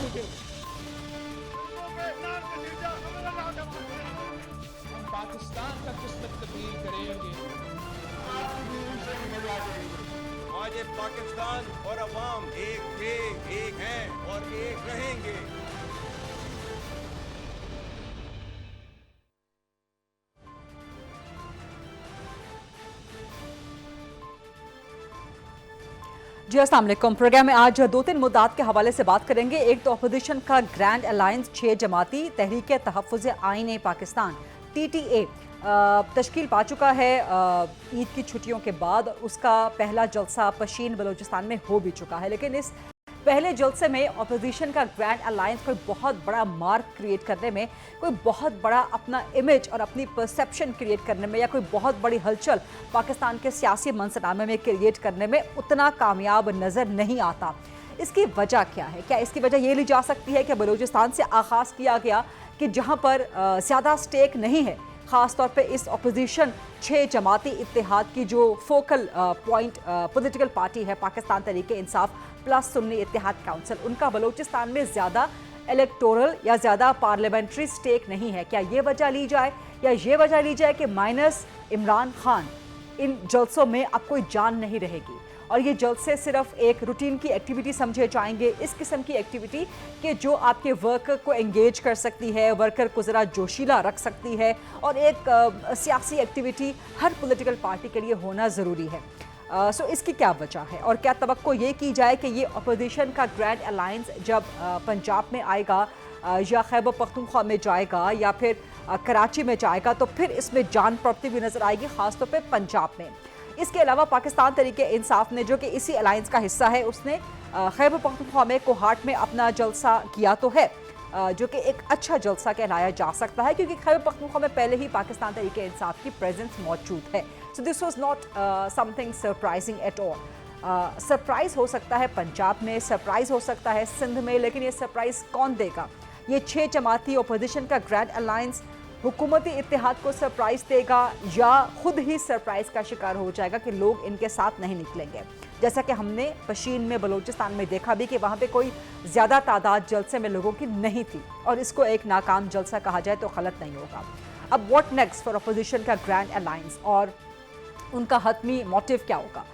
मुझे। हम पाकिस्तान का किस्मत तब्दील करेंगे। आज ये पाकिस्तान और अवाम एक थे, एक हैं और एक रहेंगे। जी अस्सलाम वालेकुम। प्रोग्राम में आज दो तीन मुद्दात के हवाले से बात करेंगे। एक तो अपोजिशन का ग्रैंड अलायंस 6 जमाती तहरीक तहफ़्फ़ुज़ आईन पाकिस्तान TTA तश्कील पा चुका है ईद की छुट्टियों के बाद। उसका पहला जलसा पशीन बलूचिस्तान में हो भी चुका है, लेकिन इस पहले जलसे में अपोजिशन का ग्रैंड अलायंस कोई बहुत बड़ा मार्क क्रिएट करने में, कोई बहुत बड़ा अपना इमेज और अपनी परसेप्शन क्रिएट करने में, या कोई बहुत बड़ी हलचल पाकिस्तान के सियासी मंजरनामे में क्रिएट करने में उतना कामयाब नज़र नहीं आता। इसकी वजह क्या है? क्या इसकी वजह ये ली जा सकती है कि बलूचिस्तान से आगाज़ किया गया कि जहाँ पर ज़्यादा स्टेक नहीं है, ख़ास तौर पे इस अपोजिशन 6 जमाती इत्तेहाद की जो फोकल पॉइंट पॉलिटिकल पार्टी है पाकिस्तान तहरीक इंसाफ प्लस सुन्नी इत्तेहाद काउंसिल, उनका बलूचिस्तान में ज़्यादा इलेक्टोरल या ज़्यादा पार्लियामेंट्री स्टेक नहीं है। क्या ये वजह ली जाए, या ये वजह ली जाए कि माइनस इमरान खान इन जलसों में अब कोई जान नहीं रहेगी और ये जलसे सिर्फ एक रूटीन की एक्टिविटी समझे जाएंगे, इस किस्म की एक्टिविटी कि जो आपके वर्कर को एंगेज कर सकती है, वर्कर को ज़रा जोशीला रख सकती है, और एक सियासी एक्टिविटी हर पॉलिटिकल पार्टी के लिए होना ज़रूरी है। सो इसकी क्या वजह है, और क्या तवक्को ये की जाए कि ये अपोजिशन का ग्रैंड अलायंस जब पंजाब में आएगा या खैबर पख्तूनख्वा में जाएगा या फिर कराची में जाएगा, तो फिर इसमें जान पड़ती हुई नज़र आएगी, ख़ासतौर पर पंजाब में। इसके अलावा पाकिस्तान तहरीक इंसाफ ने, जो कि इसी अलायंस का हिस्सा है, उसने खैबर पख्तूनख्वा में कोहाट में अपना जलसा किया तो है, जो कि एक अच्छा जलसा कहलाया जा सकता है, क्योंकि खैबर पख्तूनख्वा में पहले ही पाकिस्तान तहरीक इंसाफ की प्रेजेंस मौजूद है। So this was not something surprising at all. Surprise हो सकता है पंजाब में, सरप्राइज हो सकता है सिंध में, लेकिन ये सरप्राइज कौन देगा? ये 6 जमाती अपोजिशन का ग्रैंड अलायंस हुकूमती इत्तेहाद को सरप्राइज देगा, या खुद ही सरप्राइज का शिकार हो जाएगा कि लोग इनके साथ नहीं निकलेंगे? जैसा कि हमने पशीन में बलूचिस्तान में देखा भी कि वहाँ पे कोई ज़्यादा तादाद जलसे में लोगों की नहीं थी, और इसको एक नाकाम जलसा कहा जाए तो गलत नहीं होगा। अब व्हाट नेक्स्ट फॉर अपोजिशन का ग्रैंड अलायंस, और उनका हतमी मोटिव क्या होगा?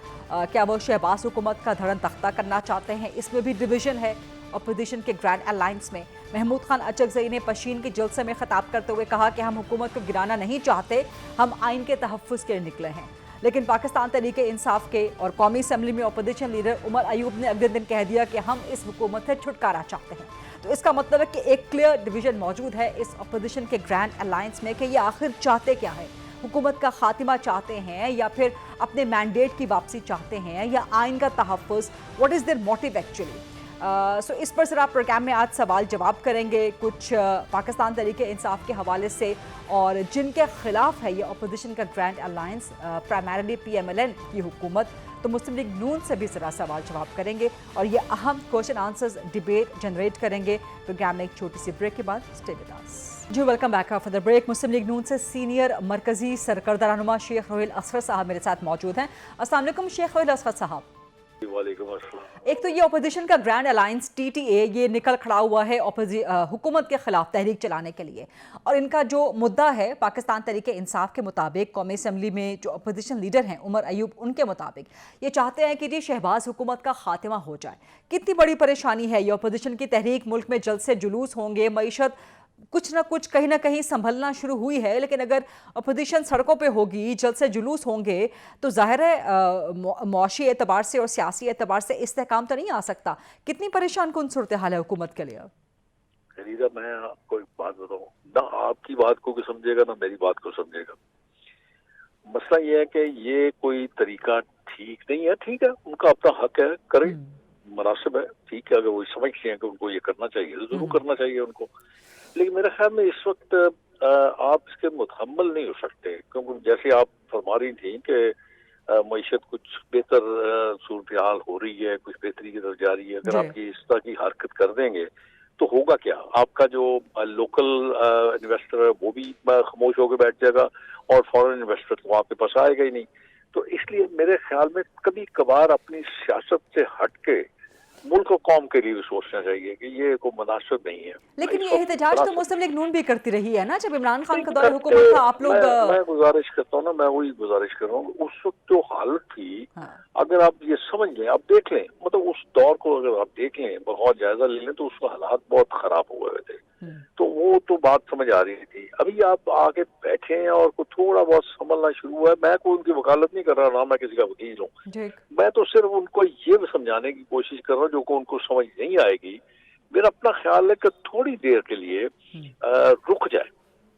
क्या वो शहबाज हुकूमत का धड़न तख्ता करना चाहते हैं? इसमें भी डिवीजन है अपोजिशन के ग्रैंड अलायंस में। महमूद खान अचकज़ई ने पशीन के जलसे में खिताब करते हुए कहा कि हम हुकूमत को गिराना नहीं चाहते, हम आइन के तहफ़्फ़ुज़ के लिए निकले हैं। लेकिन पाकिस्तान तहरीक इंसाफ के और कौमी असम्बली में अपोजिशन लीडर उमर अयूब ने अगले दिन कह दिया कि हम इस हुकूमत से छुटकारा चाहते हैं। तो इसका मतलब है कि एक क्लियर डिवीजन मौजूद है इस अपोजिशन के ग्रैंड अलायंस में कि ये आखिर चाहते क्या है। हुकूमत का खात्मा चाहते हैं, या फिर अपने मैंडेट की वापसी चाहते हैं, या आइन का तहफ़्फ़ुज़? What is their motive actually? So इस पर ज़रा प्रोग्राम में आज सवाल जवाब करेंगे, कुछ पाकिस्तान तहरीक इंसाफ के हवाले से, और जिनके ख़िलाफ़ है ये अपोजिशन का ग्रैंड अलायंस, प्राइमरली PMLN की हुकूमत, तो मुस्लिम लीग नून से भी ज़रा सवाल जवाब करेंगे, और ये अहम क्वेश्चन आंसर्स डिबेट जनरेट करेंगे। प्रोग्राम में एक छोटी सी ब्रेक के बाद स्टे विद अस। जी welcome back after the break. Muslim League Noon से सीनियर मरकज़ी सरकर्दा रहनुमा शेख रोहिल असगर साहब मेरे साथ मौजूद हैं। अस्सलाम वालेकुम शेख रोहिल असगर साहब। एक तो ये अपोजिशन का ग्रैंड अलायंस TTA ये निकल खड़ा हुआ है हुकूमत के खिलाफ तहरीक चलाने के लिए, और इनका जो मुद्दा है पाकिस्तान तहरीक इंसाफ के मुताबिक, कौमी असम्बली में जो अपोजिशन लीडर हैं उमर अयूब, उनके मुताबिक ये चाहते हैं कि जी शहबाज हुकूमत का खात्मा हो जाए। कितनी बड़ी परेशानी है ये अपोजिशन की तहरीक। मुल्क में जल्द से जुलूस होंगे, मईशत कुछ ना कुछ कहीं ना कहीं संभलना शुरू हुई है, लेकिन अगर अपोजिशन सड़कों पे होगी, जल्द से जुलूस होंगे, तो ज़ाहिर है मुआशी एतबार से और सियासी एतबार से इस्तेहकाम तो नहीं आ सकता। कितनी परेशान कुन सूरत हाल है हुकूमत के लिए? खरीदा, मैं आपको एक बात बताऊं, ना आपकी बात को समझेगा ना मेरी बात को समझेगा। मसला ये है कि ये कोई तरीका ठीक नहीं है। ठीक है, उनका अपना हक है, करें, मुनासिब है, ठीक है। अगर वो समझते हैं कि उनको ये करना चाहिए तो जरूर करना चाहिए उनको। लेकिन मेरे ख्याल में इस वक्त आप इसके मुतहम्मल नहीं हो सकते, क्योंकि जैसे आप फरमा रही थी कि मईशत कुछ बेहतर सूरत हाल हो रही है, कुछ बेहतरी की तरफ जा रही है। अगर आपकी इस तरह की हरकत कर देंगे तो होगा क्या? आपका जो लोकल इन्वेस्टर है वो भी खामोश होकर बैठ जाएगा, और फॉरेन इन्वेस्टर तो आपके पास आएगा ही नहीं। तो इसलिए मेरे ख्याल में कभी कभार अपनी सियासत से हट के मुल्क और कौम के लिए भी सोचना चाहिए कि ये कोई मुनासिब नहीं है। लेकिन इसको ये एहतजाज तो मुनासिब मुस्लिम लीग नून भी करती रही है ना, जब इमरान खान का दौर करते- हुकूमत था आप लोग मैं गुजारिश करता हूँ ना, मैं वही गुजारिश कर रहा हूँ, उस वक्त जो हालत थी, हाँ। अगर आप ये समझ लें, आप देख लें, मतलब उस दौर को अगर आप देख लें, बहुत जायजा ले लें, तो उसमें हालात बहुत खराब हुए हुए थे। तो वो तो बात समझ आ रही थी। अभी आप आके बैठे हैं और को थोड़ा बहुत संभलना शुरू हुआ है। मैं कोई उनकी वकालत नहीं कर रहा, ना मैं किसी का वकील हूँ। ठीक। मैं तो सिर्फ उनको ये समझाने की कोशिश कर रहा हूँ जो को उनको समझ नहीं आएगी। मेरा अपना ख्याल है कि थोड़ी देर के लिए रुक जाए,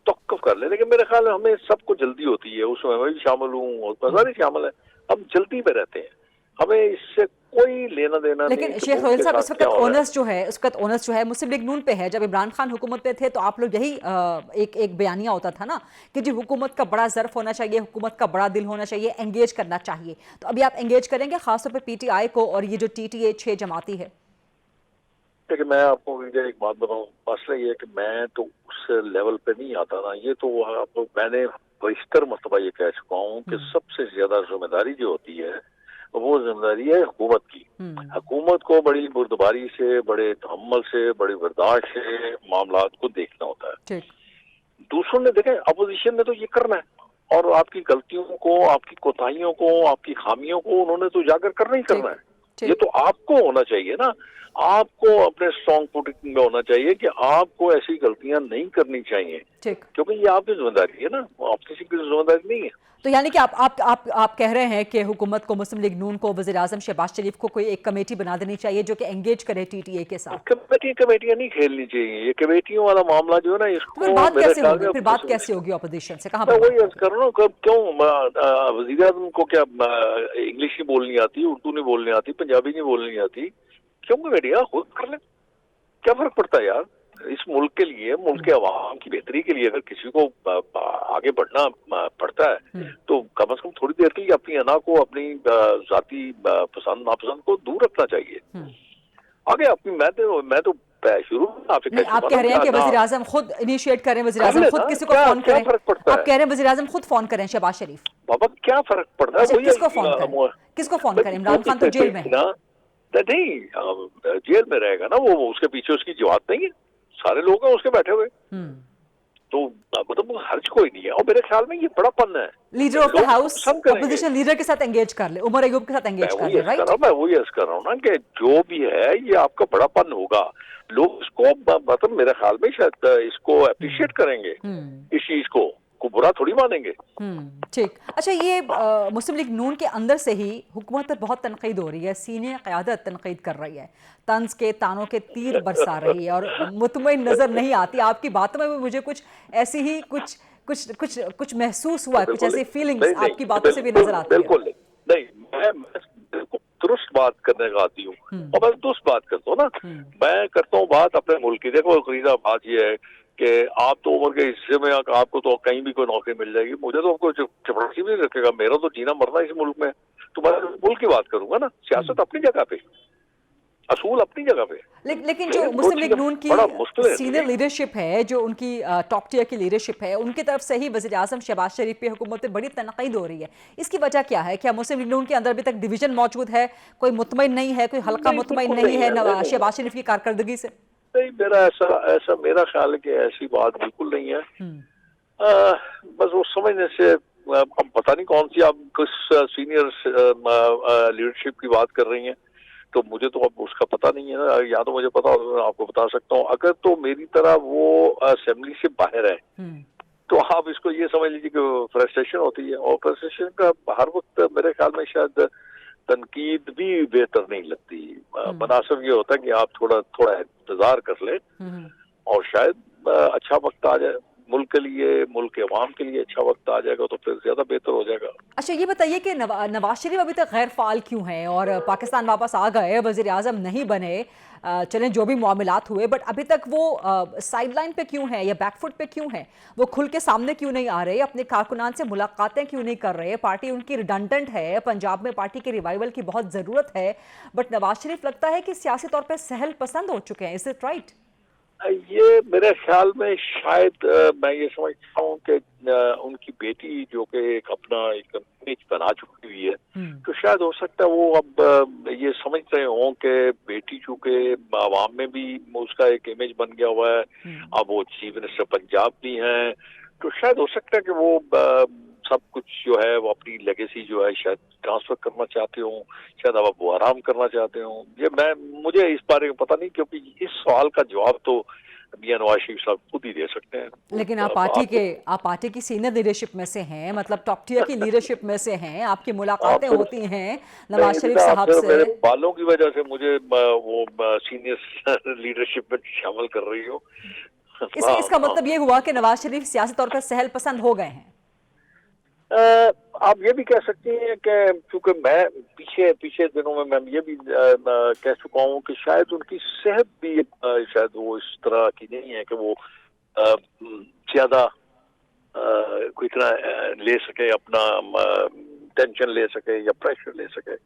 तवक्कुफ कर ले। लेकिन मेरे ख्याल में हमें सबको जल्दी होती है, उसमें मैं भी शामिल हूँ और बाजारी शामिल है। हम जल्दी में रहते हैं, हमें इससे कोई लेना देना नहीं। लेकिन शेख रोहिल साहब, इस वक्त ओनस जो है, उस वक्त ओनस जो है मुस्लिम लीग नून पे है। जब इमरान खान हुकूमत पे थे तो आप लोग यही एक बयानिया होता था ना कि जी हुकूमत का बड़ा ज़र्फ होना चाहिए, हुकूमत का बड़ा दिल होना चाहिए, एंगेज करना चाहिए। तो अभी आप एंगेज करेंगे खासतौर पे PTI को और ये जो TTA 6 जमाती है? देखिए, मैं आपको एक बात बताऊं, मसला ये है कि मैं तो उस लेवल पे नहीं आता ना। ये तो मैंने बेशतर मरतबा ये कह चुका हूँ कि सबसे ज्यादा जिम्मेदारी जो होती है वो जिम्मेदारी है हुकूमत की। हुकूमत को बड़ी बुर्दबारी से, बड़े तहम्मुल से, बड़ी बर्दाश्त से मामलात को देखना होता है। दूसरों ने देखें, अपोजिशन ने तो ये करना है और आपकी गलतियों को, आपकी कोताहियों को, आपकी खामियों को उन्होंने तो उजागर करना ही करना है। ये तो आपको होना चाहिए ना, आपको अपने स्ट्रॉन्ग फुटिंग में होना चाहिए कि आपको ऐसी गलतियां नहीं करनी चाहिए, क्योंकि ये आपकी जिम्मेदारी है ना, ऑपोजिशन की जिम्मेदारी नहीं है। तो यानी कि आप कह रहे हैं कि हुकूमत को, मुस्लिम लीग नून को, वज़ीर आज़म शहबाज शरीफ को कोई एक कमेटी बना देनी चाहिए जो कि एंगेज करे TTA के साथ? कमेटियां नहीं खेलनी चाहिए। ये कमेटियों वाला मामला जो है ना, इसको फिर बात कैसे होगी ऑपोजिशन से? कहाँ वही अर्ज कर रहा हूँ, क्यों वज़ीर आज़म को क्या इंग्लिश नहीं बोलनी आती, उर्दू नहीं बोलनी आती, पंजाबी नहीं बोलनी आती? क्यों कमेटियां खुद कर ले, क्या फर्क पड़ता है यार? इस मुल्क के लिए, मुल्क के अवाम की बेहतरी के लिए अगर किसी को आगे बढ़ना पड़ता है तो कम से कम थोड़ी देर के लिए अपनी अना को, अपनी जाती पसंद नापसंद को दूर रखना चाहिए। आगे अपनी मैं तो शुरू आपसे आप कह रहे हैं कि वज़ीर आज़म खुद इनिशिएट करें, वज़ीर आज़म खुद किसी को फोन करें? आप कह रहे हैं वज़ीर आज़म खुद फोन करें शहबाज शरीफ? बाबा क्या फर्क पड़ता है? किसको फोन करें? इमरान खान तो जेल में है। नहीं, जेल में रहेगा ना वो, उसके पीछे उसकी जवाब नहीं है, सारे लोग हैं उसके बैठे हुए, तो मतलब हर्ज कोई नहीं है। और मेरे ख्याल में ये बड़ा पन है, leader of the house opposition leader के साथ एंगेज कर ले, उमर अयूब के साथ एंगेज कर ले, राइट? मैं वही अर्ज कर रहा हूँ ना कि जो भी है ये आपका बड़ा पन होगा, लोग इसको मतलब मेरे ख्याल में शायद इसको अप्रिशिएट करेंगे, इस चीज को बुरा थोड़ी मानेंगे। ठीक। अच्छा, ये मुस्लिम लीग नून के अंदर से ही हुकूमत पर बहुत तनकीद हो रही है, सीनियर क़यादत तनकीद कर रही है, तंज के तानों के तीर बरसा रही है और मुतमईन नजर नहीं आती। आपकी बातों में भी मुझे कुछ ऐसी ही कुछ महसूस हुआ है, कुछ ऐसी फीलिंग्स आपकी बातों से भी नजर आती है। बिल्कुल नहीं, मैं दुरुस्त बात करने का आती हूँ और मैं दुरुस्त बात करता हूँ ना, मैं करता हूँ बात अपने मुल्क की। देखो खरीदा बात ये है कि आप तो उम्र के हिस्से में आपको तो कहीं भी कोई नौकरी मिल जाएगी, मुझे तो आपको चपरासी भी नहीं रखेगा, मेरा तो जीना मरना इस मुल्क में। तो मैं मुल्क की बात करूंगा ना, सियासत अपनी जगह पे, असूल अपनी जगह पे। लेकिन जो मुस्लिम लीग नून की सीनियर लीडरशिप है, जो उनकी टॉप टियर की लीडरशिप है, उनकी तरफ से ही वज़ीर आज़म शहबाज शरीफ पे हुकूमत पे बड़ी तनकीद हो रही है। इसकी वजह क्या है? क्या मुस्लिम लीग नून के अंदर अभी तक डिवीजन मौजूद है, कोई मुतमईन नहीं है, कोई हल्का मुतमईन नहीं है शहबाज शरीफ की कारकर्दगी से? नहीं, मेरा ख्याल है कि ऐसी बात बिल्कुल नहीं है। बस वो समझने से, अब पता नहीं कौन सी आप किस सीनियर लीडरशिप की बात कर रही हैं, तो मुझे तो अब उसका पता नहीं है ना, या तो मुझे पता हो मैं आपको बता सकता हूँ। अगर तो मेरी तरह वो असेंबली से बाहर है तो आप इसको ये समझ लीजिए कि फ्रस्ट्रेशन होती है, और फ्रस्ट्रेशन का हर वक्त मेरे ख्याल में शायद तनकीद भी बेहतर नहीं लगती। मुनासिब ये होता है कि आप थोड़ा इंतजार कर ले और शायद अच्छा वक्त आ जाए मुल्क के लिए, मुल्क के अवाम के लिए अच्छा वक्त आ जाएगा तो फिर ज्यादा बेहतर हो जाएगा। अच्छा, ये बताइए कि नवाज शरीफ अभी तक गैर फाल क्यों हैं और पाकिस्तान वापस आ गए, वज़ीर आज़म नहीं बने, चलें जो भी मामलात हुए, बट अभी तक वो साइड लाइन पे क्यों है या बैकफुट पे क्यों है? वो खुल के सामने क्यों नहीं आ रहे? अपने कारकुनान से मुलाकातें क्यों नहीं कर रहे? पार्टी उनकी रिडंडेंट है, पंजाब में पार्टी के रिवाइवल की बहुत ज़रूरत है, बट नवाज शरीफ लगता है कि सियासी तौर पर सहल पसंद हो चुके हैं। Is it right? یہ میرے خیال میں شاید میں یہ سمجھتا ہوں کہ ان کی بیٹی جو کہ ایک اپنا ایک امیج بنا چکی ہوئی ہے تو شاید ہو سکتا ہے وہ اب یہ سمجھ رہے ہوں کہ بیٹی چونکہ عوام میں بھی اس کا ایک امیج بن گیا ہوا ہے، اب وہ چیف منسٹر پنجاب بھی ہیں، تو شاید ہو سکتا ہے کہ وہ سب کچھ جو ہے وہ اپنی لیگیسی جو ہے شاید ٹرانسفر کرنا چاہتے ہوں، شاید اب وہ آرام کرنا چاہتے ہوں. یہ مجھے اس بارے میں پتہ نہیں، کیونکہ اس سوال کا جواب تو میاں نواز شریف صاحب خود ہی دے سکتے ہیں. لیکن آپ پارٹی کی سینئر لیڈرشپ میں سے ہیں، مطلب ٹاپ ٹیئر کی لیڈرشپ میں سے ہیں، آپ کی ملاقاتیں ہوتی ہیں نواز شریف صاحب سے. میرے بالوں کی وجہ سے مجھے وہ سینئر لیڈرشپ میں شامل کر رہی ہو. اس کا مطلب یہ ہوا کہ نواز شریف سیاسی طور پر سہل پسند ہو گئے ہیں. آپ یہ بھی کہہ سکتی ہیں کہ چونکہ میں پیچھے دنوں میں یہ بھی کہہ چکا ہوں کہ شاید ان کی صحت بھی شاید وہ اس طرح کی نہیں ہے کہ وہ زیادہ کوئی اتنا لے سکے، اپنا ٹینشن لے سکے یا پریشر لے سکے.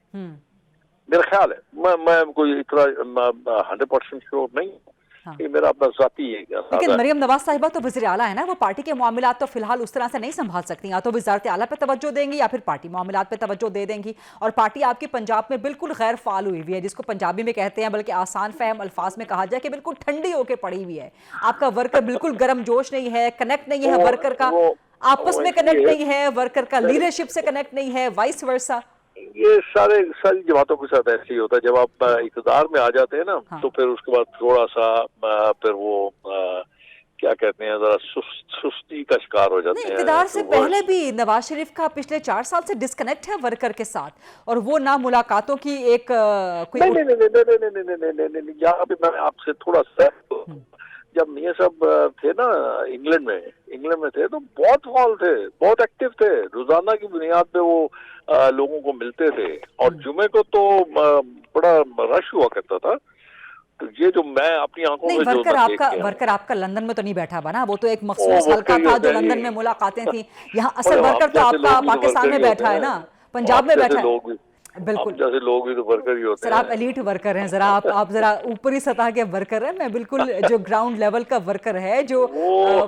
میرا خیال ہے، میں کوئی اتنا 100% شیور نہیں، یہ میرا اپنا ذاتی ہے. لیکن مریم نواز صاحبہ تو وزیر اعلیٰ ہے نا، وہ پارٹی کے معاملات تو فی الحال اس طرح سے نہیں سنبھال سکتی، یا تو وزارت اعلیٰ پہ توجہ دیں گی یا پھر پارٹی معاملات پہ توجہ دے دیں گی. اور پارٹی آپ کی پنجاب میں بالکل غیر فعال ہوئی ہوئی ہے، جس کو پنجابی میں کہتے ہیں، بلکہ آسان فہم الفاظ میں کہا جائے کہ بالکل ٹھنڈی ہو کے پڑی ہوئی ہے. آپ کا ورکر بالکل گرم جوش نہیں ہے، کنیکٹ نہیں ہے ورکر کا، آپس میں کنیکٹ نہیں ہے، ورکر کا لیڈرشپ سے کنیکٹ نہیں ہے، وائس ورسا. یہ ساری جماعتوں کے ساتھ ایسے ہی ہوتا ہے. جب آپ اقتدار میں آ جاتے ہیں نا تو پھر اس کے بعد تھوڑا سا پھر وہ کیا کہتے ہیں، ذرا سستی کا شکار ہو جاتے ہیں. اقتدار سے پہلے بھی نواز شریف کا پچھلے 4 سال سے ڈسکنیکٹ ہے ورکر کے ساتھ، اور وہ نہ ملاقاتوں کی ایک نہیں. یہاں پہ میں آپ سے تھوڑا سا، جب میاں صاحب تھے نا انگلینڈ میں تھے تو بہت فعال تھے، بہت ایکٹیو تھے، روزانہ کی بنیاد پہ وہ لوگوں کو ملتے تھے، اور جمعے کو تو بڑا رش ہوا کرتا تھا. تو یہ جو میں اپنی آنکھوں میں ورکر آپ کا لندن میں تو نہیں بیٹھا بنا، وہ تو ایک مخصوص حلقہ تھا جو لندن میں ملاقاتیں تھیں. یہاں اصل ورکر تو آپ کا پاکستان میں بیٹھا ہے نا، پنجاب میں بیٹھا ہے. بالکل، جیسے لوگ بھی تو ورکر ہی ہوتے ہیں. سر آپ ایلیٹ ورکر ہیں، ذرا آپ ذرا اوپری سطح کے ورکر ہیں. میں بالکل جو گراؤنڈ لیول کا ورکر ہے، جو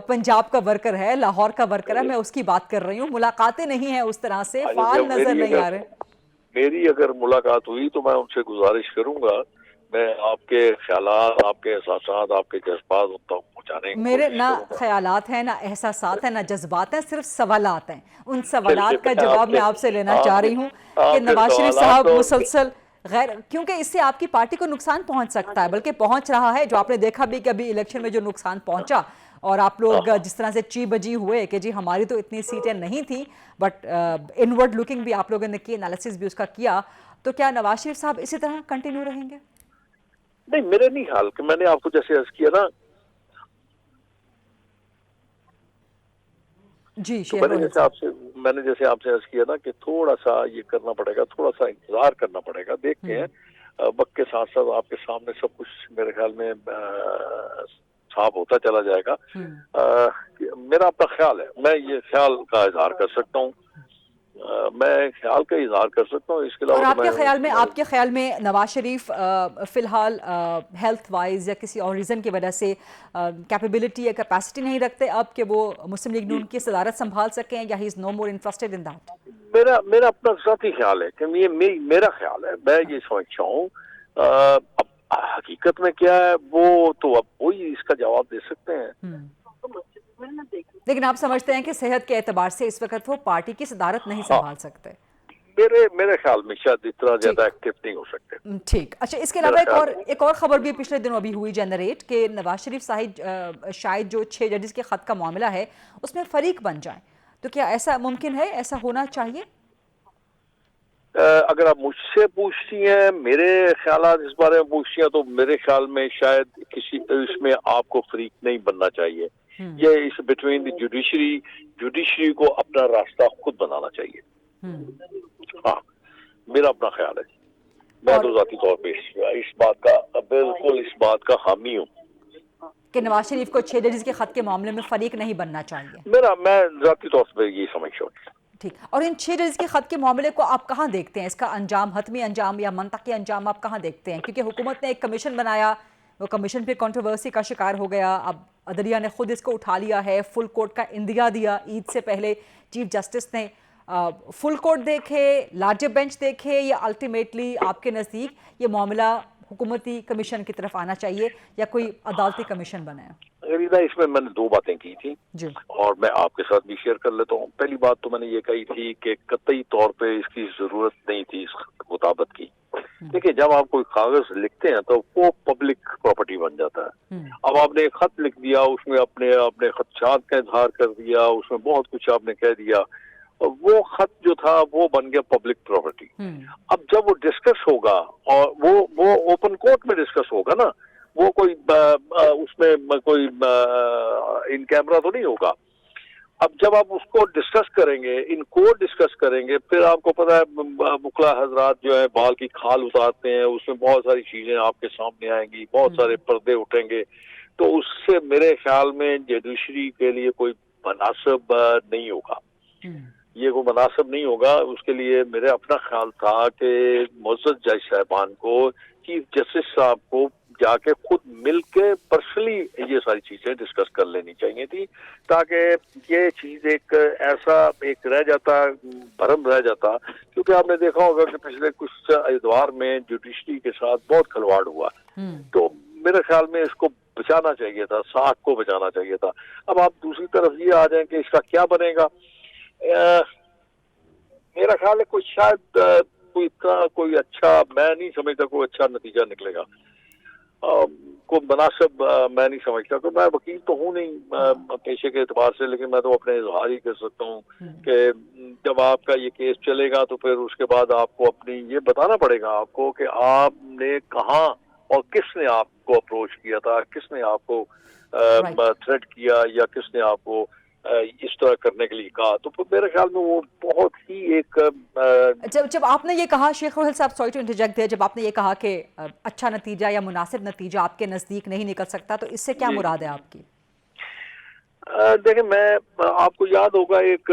پنجاب کا ورکر ہے، لاہور کا ورکر ہے، میں اس کی بات کر رہی ہوں. ملاقاتیں نہیں ہیں اس طرح سے، فعال نظر نہیں آ رہے. میری اگر ملاقات ہوئی تو میں ان سے گزارش کروں گا، میں آپ کے خیالات، آپ کے احساسات، آپ کے جذبات ان تک پہنچانے کی میرے نہ خیالات ہیں، نہ احساسات ہیں، نہ جذبات ہیں، صرف سوالات ہیں. ان سوالات کا جواب میں آپ سے لینا چاہ رہی ہوں کہ نواز شریف صاحب مسلسل کیونکہ اس سے آپ کی پارٹی کو نقصان پہنچ سکتا ہے، بلکہ پہنچ رہا ہے. جو آپ نے دیکھا بھی کہ ابھی الیکشن میں جو نقصان پہنچا، اور آپ لوگ جس طرح سے چی بجی ہوئے کہ جی ہماری تو اتنی سیٹیں نہیں تھیں، بٹ انورڈ لوکنگ بھی آپ لوگوں نے کی، انالیسس بھی اس کا کیا. تو کیا نواز شریف صاحب اسی طرح کنٹینیو رہیں گے؟ نہیں، میرے نہیں خیال کہ میں نے آپ کو جیسے عرض کیا نا، جی میں نے جیسے آپ سے عرض کیا نا کہ تھوڑا سا یہ کرنا پڑے گا، تھوڑا سا انتظار کرنا پڑے گا. دیکھتے ہیں وقت کے ساتھ ساتھ آپ کے سامنے سب کچھ میرے خیال میں صاف ہوتا چلا جائے گا. میرا اپنا خیال ہے، میں یہ خیال کا اظہار کر سکتا ہوں، میں خیال کا اظہار کر سکتا ہوں. اس کے علاوہ آپ کے خیال میں نواز شریف فی الحال ہیلتھ وائز یا کسی اور ریزن کی وجہ سے کیپیبلٹی یا کیپیسٹی نہیں رکھتے اب کہ وہ مسلم لیگ نون کی صدارت سنبھال سکیں، یا ہی از نو مور انٹرسٹڈ ان دیٹ؟ میرا اپنا ذاتی خیال ہے کہ میرا خیال ہے، میں یہ سمجھتا ہوں. اب حقیقت میں کیا ہے وہ تو اب وہی اس کا جواب دے سکتے ہیں. لیکن آپ سمجھتے ہیں کہ صحت کے اعتبار سے اس وقت وہ پارٹی کی صدارت نہیں سنبھال سکتے؟ میرے خیال میں شاید اتنا زیادہ ایکٹیو نہیں ہو سکتے. ٹھیک. اچھا، اس کے علاوہ ایک اور خبر بھی پچھلے دنوں ابھی ہوئی جنریٹ کہ نواز شریف صاحب شاید جو 6 ججز کے خط کا معاملہ ہے اس میں فریق بن جائیں. تو کیا ایسا ممکن ہے، ایسا ہونا چاہیے؟ اگر آپ مجھ سے پوچھتی ہیں، میرے خیالات اس بارے میں پوچھتی ہیں، تو میرے خیال میں شاید اس میں آپ کو فریق نہیں بننا چاہیے. یہ اس بٹوین دی جوڈیشری کو اپنا راستہ خود بنانا چاہیے. ہاں، میرا اپنا خیال ہے. میں تو ذاتی طور پہ اس بات کا بالکل اس بات کا حامی ہوں کہ نواز شریف کو 6 ججز کے خط کے معاملے میں فریق نہیں بننا چاہیے. میں ذاتی طور پہ یہ سمجھتا ہوں. ٹھیک. اور ان 6 ججز کے خط کے معاملے کو آپ کہاں دیکھتے ہیں؟ اس کا انجام، حتمی انجام یا منطقی انجام آپ کہاں دیکھتے ہیں؟ کیونکہ حکومت نے ایک کمیشن بنایا वो कमीशन पे कंट्रोवर्सी का शिकार हो गया, अब अदलिया ने खुद इसको उठा लिया है, फुल कोर्ट का इंदिया दिया ईद से पहले चीफ जस्टिस ने। फुल कोर्ट देखे, लार्जर बेंच देखे, या अल्टीमेटली आपके नज़दीक ये मामला हुकूमती कमीशन की तरफ आना चाहिए या कोई अदालती कमीशन बनाए? गरीदा, इसमें मैंने दो बातें की थी जी, और मैं आपके साथ भी शेयर कर लेता हूँ। पहली बात तो मैंने ये कही थी कि कतई तौर पे इसकी जरूरत नहीं थी इस मुताबत की। देखिए, जब आप कोई कागज लिखते हैं तो वो पब्लिक प्रॉपर्टी बन जाता है। अब आपने एक खत लिख दिया, उसमें अपने अपने खदशात का इजहार कर दिया, उसमें बहुत कुछ आपने कह दिया, और वो खत जो था वो बन गया पब्लिक प्रॉपर्टी। अब जब वो डिस्कस होगा, और वो ओपन कोर्ट में डिस्कस होगा ना, वो कोई उसमें कोई इन कैमरा तो नहीं होगा। अब जब आप उसको डिस्कस करेंगे, इन कोर्ट डिस्कस करेंगे, फिर आपको पता है मुखला हजरात जो है बाल की खाल उतारते हैं, उसमें बहुत सारी चीजें आपके सामने आएंगी, बहुत सारे पर्दे उठेंगे, तो उससे मेरे ख्याल में जुडिशरी के लिए कोई मुनासिब नहीं होगा। ये कोई मुनासिब नहीं होगा। उसके लिए मेरे अपना ख्याल था कि मुअज़्ज़ज़ जज साहबान को, चीफ जस्टिस साहब को जाके खुद मिल के पर्सनली ये सारी चीजें डिस्कस कर लेनी चाहिए थी, ताकि ये चीज एक ऐसा एक रह जाता, भरम रह जाता। क्योंकि आपने देखा होगा कि पिछले कुछ एतवार में जुडिशरी के साथ बहुत खिलवाड़ हुआ, तो मेरे ख्याल में इसको बचाना चाहिए था, साख को बचाना चाहिए था। अब आप दूसरी तरफ ये आ जाए कि इसका क्या बनेगा, मेरा ख्याल है कोई शायद कोई इतना कोई अच्छा, मैं नहीं समझता कोई अच्छा नतीजा निकलेगा, कोई मुनासिब मैं नहीं समझता। तो मैं वकील तो हूँ नहीं पेशे के एतबार से, लेकिन मैं तो अपने इजहार ही कर सकता हूँ कि जब आपका ये केस चलेगा तो फिर उसके बाद आपको अपनी ये बताना पड़ेगा आपको कि आपने कहाँ और किसने आपको अप्रोच किया था, किसने आपको थ्रेट किया, या किसने आपको इस तरह करने के लिए कहा। तो मेरे ख्याल में वो बहुत ही एक जब आपने ये कहा, शेख रोहिल साहब, सॉरी टू इंटरजेक्ट देयर, जब आपने ये कहा कि अच्छा नतीजा या मुनासिब नतीजा आपके नज़दीक नहीं निकल सकता, तो इससे क्या मुराद है आपकी? देखिए, मैं आपको याद होगा एक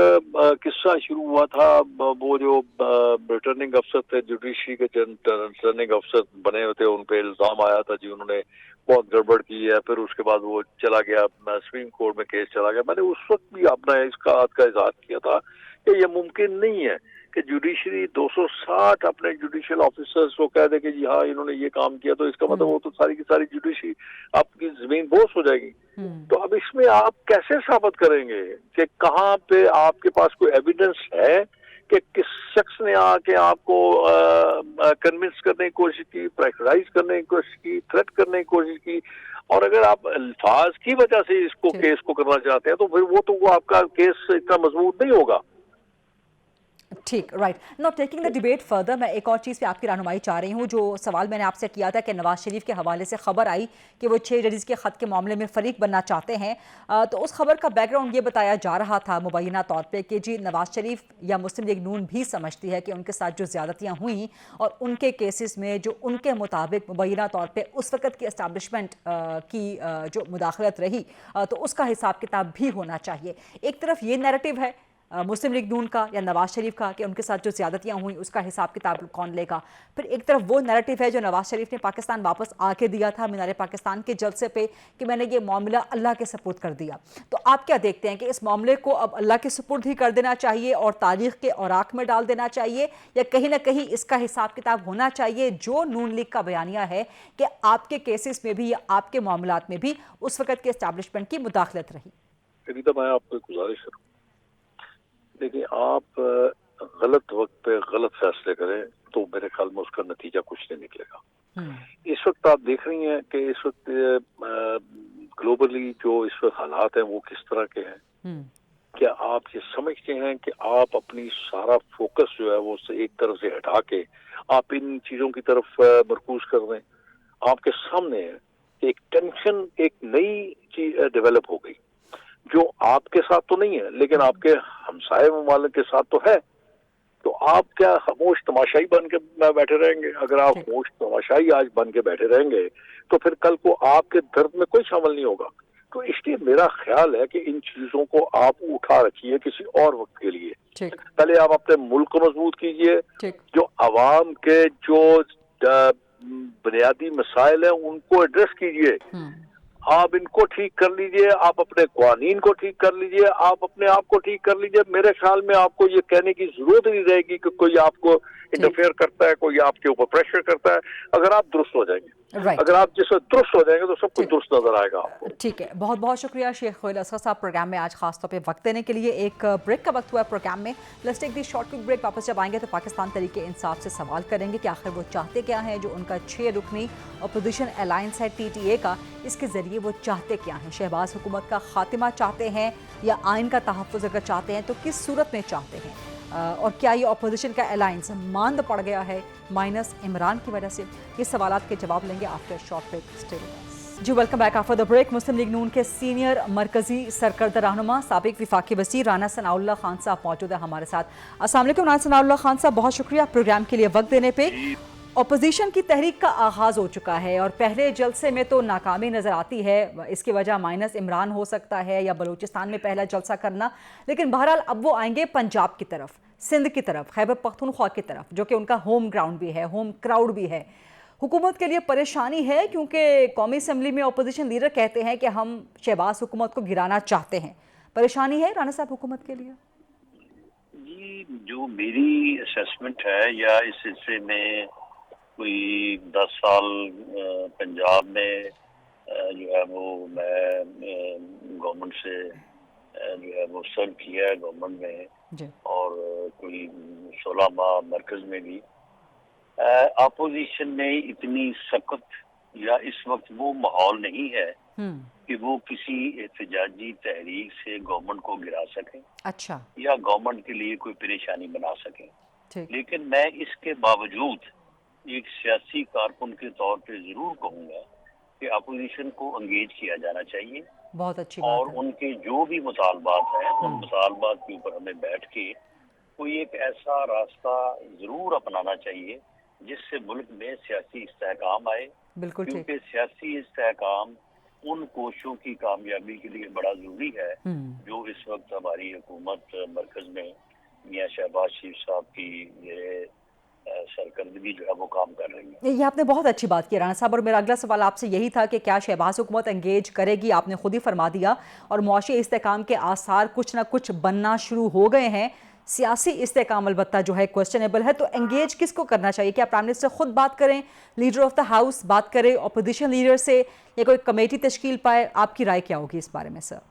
किस्सा शुरू हुआ था, वो जो रिटर्निंग अफसर थे, जुडिशरी के रिटर्निंग अफसर बने हुए थे, उन पे इल्जाम आया था जी उन्होंने बहुत गड़बड़ की है। फिर उसके बाद वो चला गया, सुप्रीम कोर्ट में केस चला गया। मैंने उस वक्त भी अपना इसका हाथ का इजहार किया था कि ये मुमकिन नहीं है कि जुडिशरी 260 अपने जुडिशियल ऑफिसर्स को कह दे कि जी हाँ इन्होंने ये काम किया, तो इसका मतलब वो तो सारी की सारी जुडिशरी आपकी जमीन बोस हो जाएगी। तो अब इसमें आप कैसे साबित करेंगे कि कहाँ पे आपके पास कोई एविडेंस है कि किस शख्स ने आके आपको कन्विंस करने की कोशिश की, प्रेशराइज करने की कोशिश की, थ्रेट करने की कोशिश की, और अगर आप अल्फाज की वजह से इसको केस को करना चाहते हैं तो फिर वो आपका केस इतना मजबूत नहीं होगा। ठीक, right. Not taking the debate further, मैं एक और चीज़ पे आपकी रहनुमाई चाह रही हूँ। जो सवाल मैंने आपसे किया था कि नवाज शरीफ के हवाले से खबर आई कि वो 6 जजेस के ख़त के मामले में फ़रीक बनना चाहते हैं, तो उस खबर का बैकग्राउंड ये बताया जा रहा था मुबैना तौर पे कि जी नवाज शरीफ या मुस्लिम लीग नून भी समझती है कि उनके साथ जो ज़्यादतियाँ हुई और उनके केसेस में जो उनके मुताबिक मुबैना तौर पर उस वक़्त की इस्टेब्लिशमेंट की जो मुदाखलत रही, तो उसका हिसाब किताब भी होना चाहिए। एक तरफ ये नैरेटिव है मुस्लिम लीग नून का या नवाज शरीफ का कि उनके साथ जो ज़्यादतियाँ हुई उसका हिसाब किताब कौन लेगा, फिर एक तरफ वो नैरेटिव है जो नवाज शरीफ ने पाकिस्तान वापस आके दिया था मीनार पाकिस्तान के जलसे पे कि मैंने ये मामला अल्लाह के सपुर्द कर दिया। तो आप क्या देखते हैं कि इस मामले को अब अल्लाह के सपुर्द ही कर देना चाहिए और तारीख़ के औराक में डाल देना चाहिए, या कहीं ना कहीं इसका हिसाब किताब होना चाहिए जो नून लीग का बयानिया है कि आपके केसेस में भी या आपके मामलात में भी उस वक़्त के इस्टेब्लिशमेंट की मुदाखलत रही? मैं आपको गुजारिश करूँ, देखिए, आप गलत वक्त पे गलत फैसले करें तो मेरे ख्याल में उसका नतीजा कुछ नहीं निकलेगा। इस वक्त आप देख रही हैं कि इस वक्त ग्लोबली जो इस वक्त हालात हैं वो किस तरह के हैं। क्या आप ये समझते हैं कि आप अपनी सारा फोकस जो है वो एक तरफ से हटा के आप इन चीजों की तरफ मरकूज कर दें? आपके सामने है एक टेंशन, एक नई चीज डेवलप हो गई जो आपके साथ तो नहीं है लेकिन आपके हमसाये ममालिक के साथ तो है। तो आप क्या खामोश तमाशाई बन के बैठे रहेंगे? अगर आप खामोश तमाशाई आज बन के बैठे रहेंगे तो फिर कल को आपके दर्द में कोई शामिल नहीं होगा। तो इसलिए मेरा ख्याल है कि इन चीजों को आप उठा रखिए किसी और वक्त के लिए। पहले आप अपने मुल्क को मजबूत कीजिए, जो अवाम के जो बुनियादी मसाइल हैं उनको एड्रेस कीजिए। आप इनको ठीक कर लीजिए, आप अपने कानून को ठीक कर लीजिए, आप अपने आप को ठीक कर लीजिए। मेरे ख्याल में आपको ये कहने की जरूरत नहीं रहेगी कि कोई आपको इंटरफेयर करता है, कोई आपके ऊपर प्रेशर करता है। अगर आप दुरुस्त हो जाएंगे, अगर आप जिससे दुरुस्त हो जाएंगे तो सब कुछ दुरुस्त नजर आएगा आपको। ठीक है, बहुत बहुत शुक्रिया शेख खोइल असगर साहब प्रोग्राम में आज खास तौर पे वक्त देने के लिए। एक ब्रेक का वक्त हुआ है प्रोग्राम में। Let's take the short quick break. वापस जब आएंगे तो पाकिस्तान तरीके इंसाफ से सवाल करेंगे कि आखिर वो चाहते क्या हैं। जो उनका 6 रुकनी अपोजिशन अलायंस है TTA का, इसके ज़रिए वो चाहते क्या हैं। शहबाज हुकूमत का खात्मा चाहते हैं या आइन का तहफ़्फ़ुज़ अगर चाहते हैं तो किस सूरत में चाहते हैं, और क्या ये अपोजिशन का अलायंस मांद पड़ गया है माइनस इमरान की वजह से। ये सवालात के जवाब लेंगे after short break. Stay with us. जी welcome back after the break. Muslim League Noon के सीनियर मरकजी सरकर्दा रहनुमा साबिक वफाकी वज़ीर राना सनाउल्लाह खान साहब मौजूद है हमारे साथ। अस्सलाम वालेकुम राना सनाउल्लाह खान साहब, बहुत शुक्रिया प्रोग्राम के लिए वक्त देने पे। अपोजिशन की तहरीक का आगाज़ हो चुका है और पहले जलसे में तो नाकामी नज़र आती है। इसकी वजह माइनस इमरान हो सकता है या बलूचिस्तान में पहला जलसा करना, लेकिन बहरहाल अब वो आएंगे पंजाब की तरफ, सिंध की तरफ, खैबर पख्तूनख्वा की तरफ, जो कि उनका होम ग्राउंड भी है, होम क्राउड भी है। हुकूमत के लिए परेशानी है क्योंकि कौमी असम्बली में अपोजिशन लीडर कहते हैं कि हम शहबाज हुकूमत को गिराना चाहते हैं। परेशानी है राना साहब हुकूमत के लिए? जी, जो मेरी असेसमेंट है या इस सिलसिले में कोई 10 साल पंजाब में जो है वो मैं गवर्नमेंट से जो है वो सर्व किया है गवर्नमेंट में जी। और कोई 16 माह मरकज में भी। अपोजिशन में इतनी सख्त या इस वक्त वो माहौल नहीं है कि वो किसी एहतजाजी तहरीक से गवर्नमेंट को गिरा सकें। अच्छा। या गवर्नमेंट के लिए कोई परेशानी बना सकें। लेकिन मैं इसके बावजूद एक सियासी कारकुन के तौर पे जरूर कहूँगा कि अपोजिशन को एंगेज किया जाना चाहिए। बहुत अच्छी और बात है। उनके जो भी मुतालबात हैं उन मुतालबात के ऊपर हमें बैठ के कोई एक ऐसा रास्ता जरूर अपनाना चाहिए जिससे मुल्क में सियासी इस्तेहकाम आए। बिल्कुल ठीक। क्योंकि सियासी इस्तेहकाम उन कोशिशों की कामयाबी के लिए बड़ा जरूरी है जो इस वक्त हमारी हुकूमत मरकज में मियां शहबाज शरीफ साहब की ये सरकर्दगी जो है वो काम कर रही है। ये आपने बहुत अच्छी बात की राना साहब, और मेरा अगला सवाल आपसे यही था कि क्या शहबाज हुकूमत एंगेज करेगी। आपने खुद ही फरमा दिया, और मुआशी इस्तेहकाम के आसार कुछ ना कुछ बनना शुरू हो गए हैं। सियासी इस्तेहकाम अलबत्ता जो है क्वेश्चनेबल है, तो एंगेज किसको करना चाहिए? क्या प्राइम मिनिस्टर खुद बात करें, लीडर ऑफ द हाउस बात करें अपोजिशन लीडर से, या कोई कमेटी तश्कील पाए? आपकी राय क्या होगी इस बारे में सर?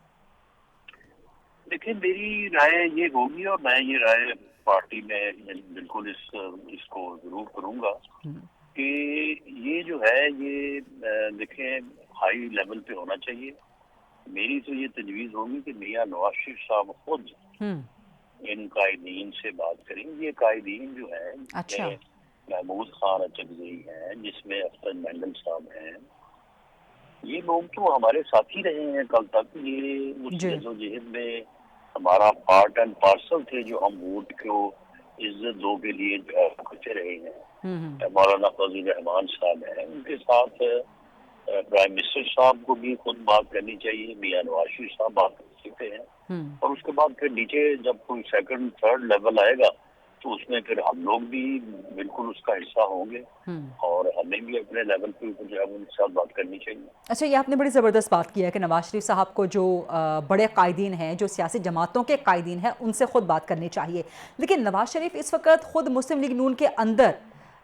देखिए, मेरी राय ये होगी और मैं ये राय पार्टी में बिल्कुल इसको जरूर करूंगा कि ये जो है ये देखें हाई लेवल पे होना चाहिए। मेरी तो ये तजवीज़ होगी कि मियां नवाज शरीफ साहब खुद इन कायदीन से बात करें। ये कायदीन जो है अच्छा। महमूद खान अचकज़ई हैं, जिसमें अफसर मंडल साहब हैं, ये लोग तो हमारे साथ ही रहे हैं कल तक। ये उस जदोजहद में हमारा पार्ट एंड पार्सल थे जो हम वोट को इज्जत दो के लिए जो है करते रहे हैं। मौलाना फजल रहमान साहब हैं, उनके साथ प्राइम मिनिस्टर साहब को भी खुद बात करनी चाहिए। मियां नवाज शरीफ साहब बात कर सकते हैं और उसके बाद फिर नीचे जब कोई सेकंड थर्ड लेवल आएगा तो उसमें फिर हम लोग भी बिल्कुल उसका हिस्सा होंगे और हमें भी अपने लेवल पे ऊपर जो है उनके साथ बात करनी चाहिए। अच्छा, ये आपने बड़ी ज़बरदस्त बात की है कि नवाज शरीफ साहब को जो बड़े कायदीन हैं, जो सियासी जमातों के कायदीन हैं, उनसे ख़ुद बात करनी चाहिए। लेकिन नवाज शरीफ इस वक्त ख़ुद मुस्लिम लीग नून के अंदर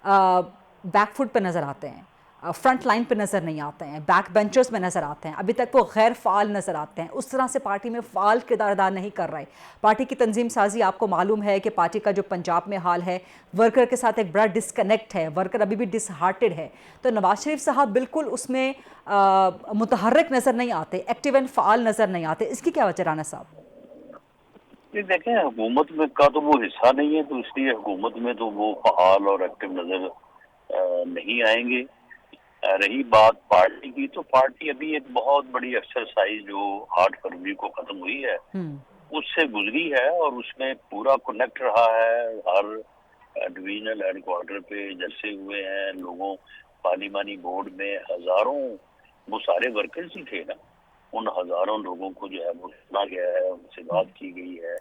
बैकफुट पर नज़र आते हैं, फ्रंट लाइन पे नज़र नहीं आते हैं, बैक बेंचर्स में नज़र आते हैं। अभी तक वो गैर फ़ाल नज़र आते हैं, उस तरह से पार्टी में फ़ाल किरदार अदा नहीं कर रहे। पार्टी की तंजीम साजी आपको मालूम है कि पार्टी का जो पंजाब में हाल है, वर्कर के साथ एक बड़ा डिस्कनेक्ट है, वर्कर अभी भी डिसहार्टेड है। तो नवाज शरीफ साहब बिल्कुल उसमें मुतहर्रिक नज़र नहीं आते, एक्टिव एंड फ़ाल नज़र नहीं आते। इसकी क्या वजह राना साहब? ये देखें, हुकूमत में का तो वो हिस्सा नहीं है, तो इसलिए हुकूमत में तो वो फ़ाल और एक्टिव नज़र नहीं आएंगे। रही बात पार्टी की, तो पार्टी अभी एक बहुत बड़ी एक्सरसाइज जो 8 फरवरी को खत्म हुई है उससे गुजरी है और उसमें पूरा कनेक्ट रहा है। हर डिवीजनल हेडक्वार्टर पे जलसे हुए हैं, लोगों पार्लिमानी बोर्ड में हजारों, वो सारे वर्कर्स ही थे ना, उन हजारों लोगों को जो है वो सुना गया है, उनसे बात की गई है।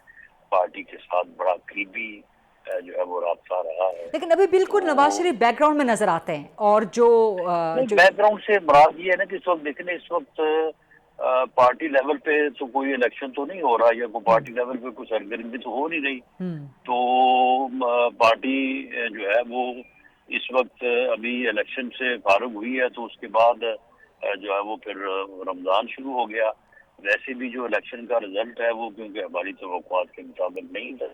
पार्टी के साथ बड़ा करीबी جو ہے وہ رابطہ رہا ہے. لیکن ابھی بالکل نواز شریف بیک گراؤنڈ میں نظر آتے ہیں, اور جو بیک گراؤنڈ سے مراد یہ ہے نا کہ اس وقت دیکھیں اس وقت پارٹی لیول پہ تو کوئی الیکشن تو نہیں ہو رہا, یا کوئی پارٹی لیول پہ کوئی سرگرمی تو ہو نہیں رہی. تو پارٹی جو ہے وہ اس وقت ابھی الیکشن سے فارغ ہوئی ہے, تو اس کے بعد جو ہے وہ پھر رمضان شروع ہو گیا. ویسے بھی جو الیکشن کا رزلٹ ہے وہ کیونکہ ہماری توقعات کے مطابق نہیں تھا,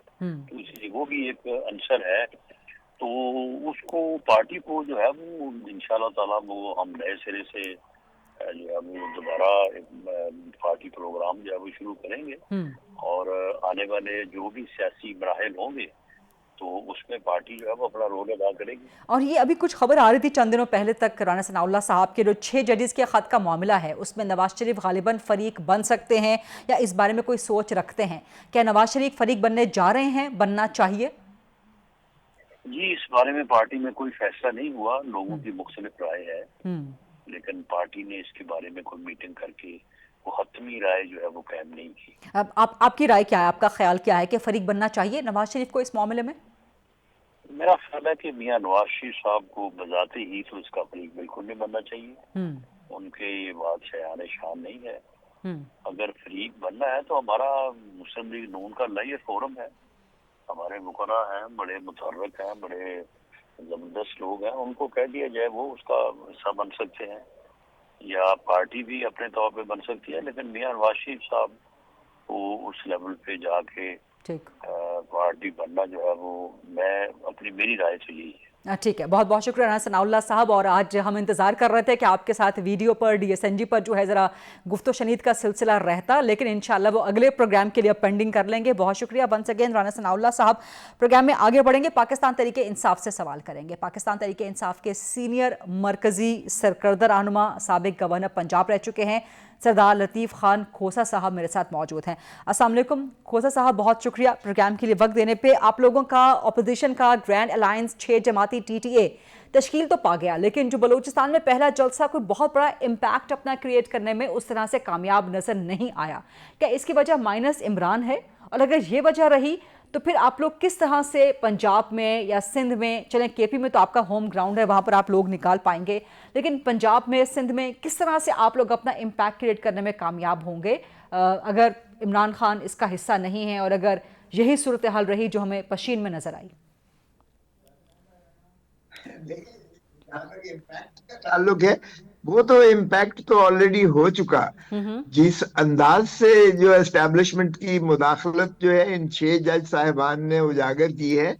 تو اس لیے وہ بھی ایک عنصر ہے. تو اس کو پارٹی کو جو ہے وہ انشاءاللہ تعالیٰ وہ ہم نئے سرے سے جو ہے وہ دوبارہ پارٹی پروگرام جو ہے وہ شروع کریں گے, اور آنے والے جو بھی سیاسی مراحل ہوں گے تو اس میں پارٹی جو ہے وہ اپنا رول ادا کرے گی. اور یہ ابھی کچھ خبر آ رہی تھی چند دنوں پہلے تک, رانا ثناء اللہ صاحب کے جو 6 ججز کے خط کا معاملہ ہے اس میں نواز شریف غالباً فریق بن سکتے ہیں, یا اس بارے میں کوئی سوچ رکھتے ہیں؟ کیا نواز شریف فریق بننے جا رہے ہیں, بننا چاہیے؟ جی اس بارے میں پارٹی میں کوئی فیصلہ نہیں ہوا, لوگوں کی مختلف رائے ہے, لیکن پارٹی نے اس کے بارے میں کوئی میٹنگ کر کے وہ حتمی رائے جو ہے وہ قائم نہیں کی. اب آپ کی رائے کیا ہے, آپ کا خیال کیا ہے کہ فریق بننا چاہیے نواز شریف کو اس معاملے میں؟ میرا خیال ہے کہ میاں نواز شریف صاحب کو بذات ہی تو اس کا فریق بالکل نہیں بننا چاہیے. ان کے یہ بات شایان شان نہیں ہے. اگر فریق بننا ہے تو ہمارا مسلم لیگ نون کا لائیو فورم ہے, ہمارے وکلاء ہیں, بڑے متحرک ہیں, بڑے زبردست لوگ ہیں, ان کو کہہ دیا جائے وہ اس کا حصہ بن سکتے ہیں, یا پارٹی بھی اپنے طور پہ بن سکتی ہے. لیکن میاں نواز شریف صاحب کو اس لیول پہ جا کے پارٹی بننا جو ہے وہ میری رائے تو یہی ہے. ٹھیک ہے, بہت بہت شکریہ رانا ثناء اللہ صاحب. اور آج ہم انتظار کر رہے تھے کہ آپ کے ساتھ ویڈیو پر DSNG پر جو ہے ذرا گفت و شنید کا سلسلہ رہتا, لیکن انشاءاللہ وہ اگلے پروگرام کے لیے پینڈنگ کر لیں گے. بہت شکریہ ونس اگین رانا ثناء اللہ صاحب. پروگرام میں آگے بڑھیں گے, پاکستان تحریک انصاف سے سوال کریں گے. پاکستان تحریک انصاف کے سینئر مرکزی سرکردہ رہنما, سابق گورنر پنجاب رہ چکے ہیں, سردار لطیف خان کھوسہ صاحب میرے ساتھ موجود ہیں. السلام علیکم کھوسہ صاحب, بہت شکریہ پروگرام کے لیے وقت دینے پہ. آپ لوگوں کا اپوزیشن کا گرینڈ الائنس 6 جماعتی TTA تشکیل تو پا گیا, لیکن جو بلوچستان میں پہلا جلسہ کوئی بہت بڑا امپیکٹ اپنا کریٹ کرنے میں اس طرح سے کامیاب نظر نہیں آیا. کیا اس کی وجہ مائنس عمران ہے؟ اور اگر یہ وجہ رہی تو پھر آپ لوگ کس طرح سے پنجاب میں یا سندھ میں, چلیں KP میں تو آپ کا ہوم گراؤنڈ ہے, وہاں پر آپ لوگ نکال پائیں گے, لیکن پنجاب میں سندھ میں کس طرح سے آپ لوگ اپنا امپیکٹ کریٹ کرنے میں کامیاب ہوں گے اگر عمران خان اس کا حصہ نہیں ہے, اور اگر یہی صورتحال رہی جو ہمیں پشین میں نظر آئی؟ امپیکٹ کا تعلق ہے وہ تو امپیکٹ تو آلریڈی ہو چکا. جس انداز سے جو اسٹیبلشمنٹ کی مداخلت جو ہے ان 6 جج صاحبان نے اجاگر کی ہے,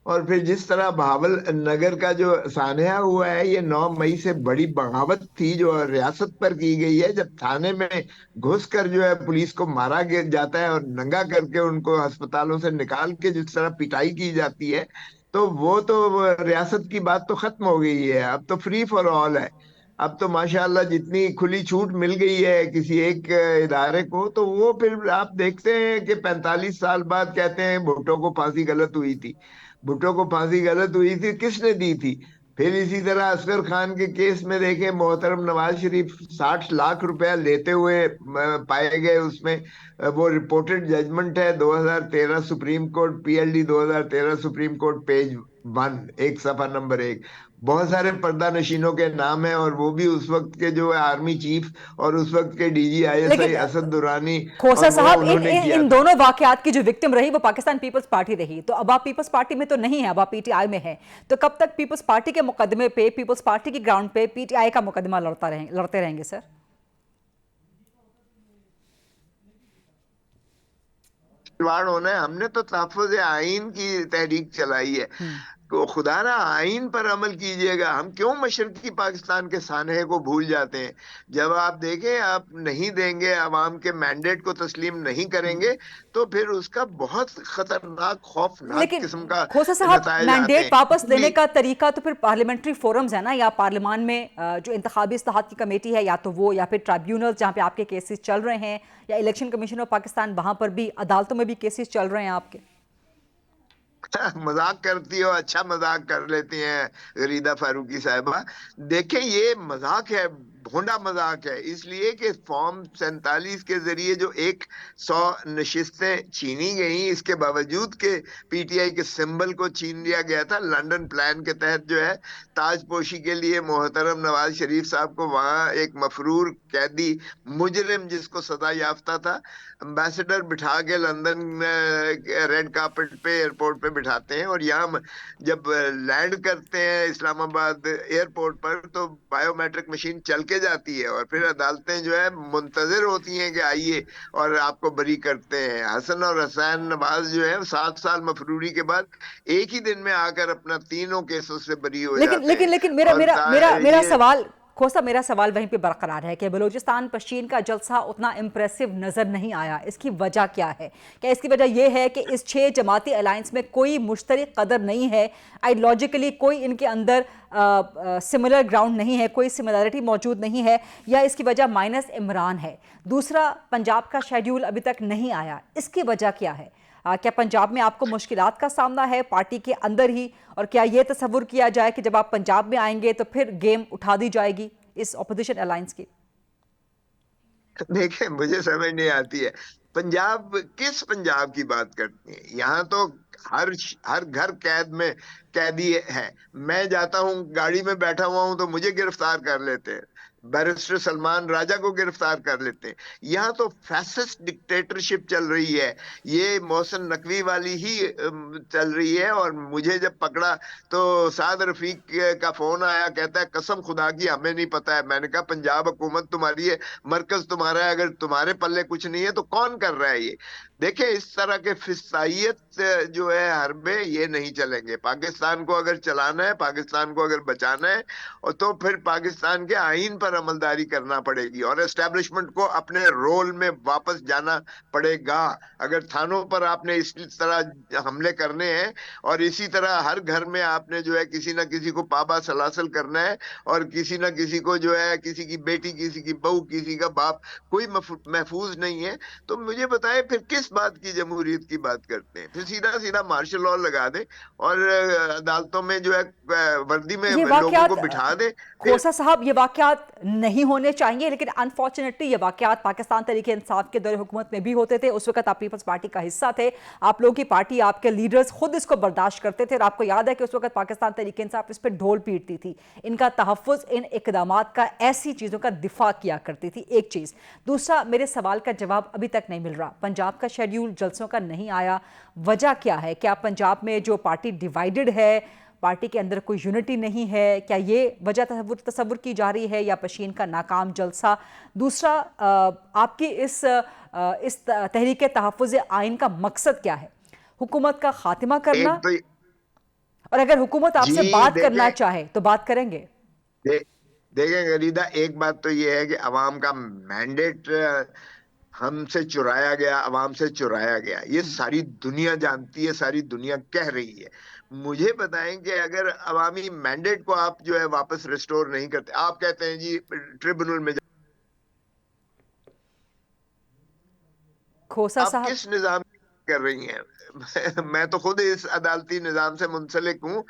اور پھر جس طرح بہاول نگر کا جو سانحہ ہوا ہے, یہ 9 مئی سے بڑی بغاوت تھی جو ریاست پر کی گئی ہے, جب تھانے میں گھس کر جو ہے پولیس کو مارا جاتا ہے اور ننگا کر کے ان کو ہسپتالوں سے نکال کے جس طرح پٹائی کی جاتی ہے, تو وہ تو ریاست کی بات تو ختم ہو گئی ہے. اب تو فری فار آل ہے. اب تو ماشاءاللہ جتنی کھلی چھوٹ مل گئی ہے کسی ایک ادارے کو, تو وہ پھر آپ دیکھتے ہیں کہ 45 سال بعد کہتے ہیں بھٹو کو پھانسی غلط ہوئی تھی. بھٹو کو پھانسی غلط ہوئی تھی, کس نے دی تھی؟ پھر اسی طرح اصغر خان کے کیس میں دیکھیں, محترم نواز شریف 60 لاکھ روپیہ لیتے ہوئے پائے گئے. اس میں وہ رپورٹڈ ججمنٹ ہے 2013 supreme court PLD 2013 supreme court page 1, ایک صفحہ نمبر 1. بہت سارے پردہ نشینوں کے نام ہیں, اور وہ بھی اس وقت کے جو آرمی چیف اور اس وقت کے DG ISI اسد درانی. کھوسہ صاحب, ان دونوں واقعات کی جو وکٹم رہی وہ پاکستان پیپلز پارٹی رہی, تو اب آپ پیپلز پارٹی میں تو نہیں ہیں, اب آپ PTI میں ہیں, تو کب تک پیپلز پارٹی کے مقدمے پہ, پیپلز پارٹی کی گراؤنڈ پہ PTI کا مقدمہ لڑتے رہیں گے سر؟ ہونا ہے. ہم نے تو تحفظ آئین کی تحریک چلائی ہے. خدا نہ آئین پر عمل کیجئے گا. ہم کیوں مشرقی پاکستان کے سانحے کو بھول جاتے ہیں؟ جب آپ دیکھیں آپ نہیں دیں گے, عوام کے مینڈیٹ کو تسلیم نہیں کریں گے, تو پھر اس کا بہت خطرناک خوفناک قسم کا کھوسہ صاحب, مینڈیٹ واپس لینے کا طریقہ تو پھر پارلیمنٹری فورمز ہے نا, یا پارلیمان میں جو انتخابی اصلاحات کی کمیٹی ہے, یا تو وہ, یا پھر ٹرائبیونل جہاں پہ آپ کے کیسز چل رہے ہیں, یا الیکشن کمیشن آف پاکستان, وہاں پر بھی عدالتوں میں بھی کیسز چل رہے ہیں آپ کے. مذاق کرتی ہو, اچھا مذاق کر لیتی ہیں غریدہ فاروقی صاحبہ. دیکھیں یہ مذاق ہے, भोंडा मजाक है, इसलिए कि फॉर्म 47 के जरिए जो 100 नशिस्तें छीनी गई, इसके बावजूद के पीटीआई के सिंबल को छीन लिया गया था। लंदन प्लान के तहत जो है ताजपोशी के लिए मोहतरम नवाज शरीफ साहब को वहां एक मफरूर कैदी मुजरिम जिसको सजा याफ्ता था एम्बेसडर बिठा के लंदन में रेड कार्पेट पे एयरपोर्ट पे बिठाते हैं, और यहाँ जब लैंड करते हैं इस्लामाबाद एयरपोर्ट पर तो बायोमेट्रिक मशीन चल के जाती है, और फिर अदालतें जो है मुंतजिर होती हैं कि आइए और आपको बरी करते हैं। हसन और हसैन नवाज जो है 7 साल मफरूरी के बाद एक ही दिन में आकर अपना तीनों केसों से बरी हो जाते हैं। लेकिन मेरा सवाल खोसा, मेरा सवाल वहीं पे बरकरार है कि बलूचिस्तान पश्चिम का जलसा उतना इम्प्रेसिव नजर नहीं आया। इसकी वजह क्या है? क्या इसकी वजह यह है कि इस 6 जमाती अलायंस में कोई मुश्तरक कदर नहीं है, आइडियोलॉजिकली कोई इनके अंदर सिमिलर ग्राउंड नहीं है, कोई सिमिलरिटी मौजूद नहीं है, या इसकी वजह माइनस इमरान है? दूसरा, पंजाब का शेड्यूल अभी तक नहीं आया, इसकी वजह क्या है? क्या पंजाब में आपको मुश्किलात का सामना है पार्टी के अंदर ही, और क्या ये तसव्वुर किया जाए कि जब आप पंजाब में आएंगे तो फिर गेम उठा दी जाएगी इस अपोजिशन अलायंस की? देखें, मुझे समझ नहीं आती है पंजाब, किस पंजाब की बात करती है? यहाँ तो हर घर कैद में कैदी है। मैं जाता हूँ, गाड़ी में बैठा हुआ हूँ तो मुझे गिरफ्तार कर लेते हैं, बैरिस्टर सलमान राजा को गिरफ्तार कर लेते हैं। यहाँ तो फैसिस्ट डिक्टेटरशिप चल रही है, ये मोहसिन नकवी वाली ही चल रही है। और मुझे जब पकड़ा तो साद रफीक का फोन आया, कहता है कसम खुदा की हमें नहीं पता है। मैंने कहा पंजाब हुकूमत तुम्हारी है, मरकज तुम्हारा है, अगर तुम्हारे पल्ले कुछ नहीं है तो कौन कर रहा है ये? देखिए, इस तरह के फिसाइयत जो है हरबे ये नहीं चलेंगे। पाकिस्तान को अगर चलाना है, पाकिस्तान को अगर बचाना है, और तो फिर पाकिस्तान के आईन पर अमलदारी करना पड़ेगी और एस्टेब्लिशमेंट को अपने रोल में वापस जाना पड़ेगा। अगर थानों पर आपने इस तरह हमले करने हैं और इसी तरह हर घर में आपने जो है किसी ना किसी को पाबा सलासल करना है, और किसी ना किसी को जो है, किसी की बेटी, किसी की बहू, किसी का बाप, कोई महफूज नहीं है, तो मुझे बताएं फिर किस बात की जमहूरियत की बात करते हैं? फिर सीधा सीधा मार्शल लॉ लगा दे और अदालतों में जो है वर्दी में लोगों को बिठा दे। खोसा साहब, ये वाकयात नहीं होने चाहिए, लेकिन अनफॉर्चुनेटली ये वाकयात पाकिस्तान तहरीक इंसाफ के दौर हुकूमत में भी होते थे। उस वक्त आप पीपल्स पार्टी का हिस्सा थे, आप लोगों की पार्टी, आपके लीडर्स खुद इसको बर्दाश्त करते थे, और आपको याद है कि उस वक्त पाकिस्तान तहरीक इंसाफ इस पर ढोल पीटती थी, इनका तहफ़्फ़ुज़, इन इक़दामात का, ऐसी चीज़ों का दिफा किया करती थी। एक चीज़। दूसरा, मेरे सवाल का जवाब अभी तक नहीं मिल रहा। पंजाब का शेड्यूल जलसों का नहीं आया, वजह क्या है? क्या पंजाब में जो पार्टी डिवाइडेड है, पार्टी के अंदर कोई यूनिटी नहीं है, क्या ये वजह तसव्वुर की जा रही है, या पशीन का नाकाम जलसा? दूसरा, आपकी इस तहरीक तहफ़्फ़ुज़ आइन का मकसद क्या है? हुकूमत का खात्मा करना? और अगर हुकूमत आपसे बात करना चाहे तो बात करेंगे? देखें गरीदा, एक बात तो ये है कि अवाम का मैंडेट हमसे चुराया गया, अवाम से चुराया गया, ये सारी दुनिया जानती है, सारी दुनिया कह रही है। मुझे बताएं कि अगर अवामी मैंडेट को आप जो है वापस रिस्टोर नहीं करते, आप कहते हैं जी ट्रिब्यूनल में, खोसा साहब किस निजाम कर रही हैं? मैं तो खुद इस अदालती निजाम से मुंसलिक हूँ।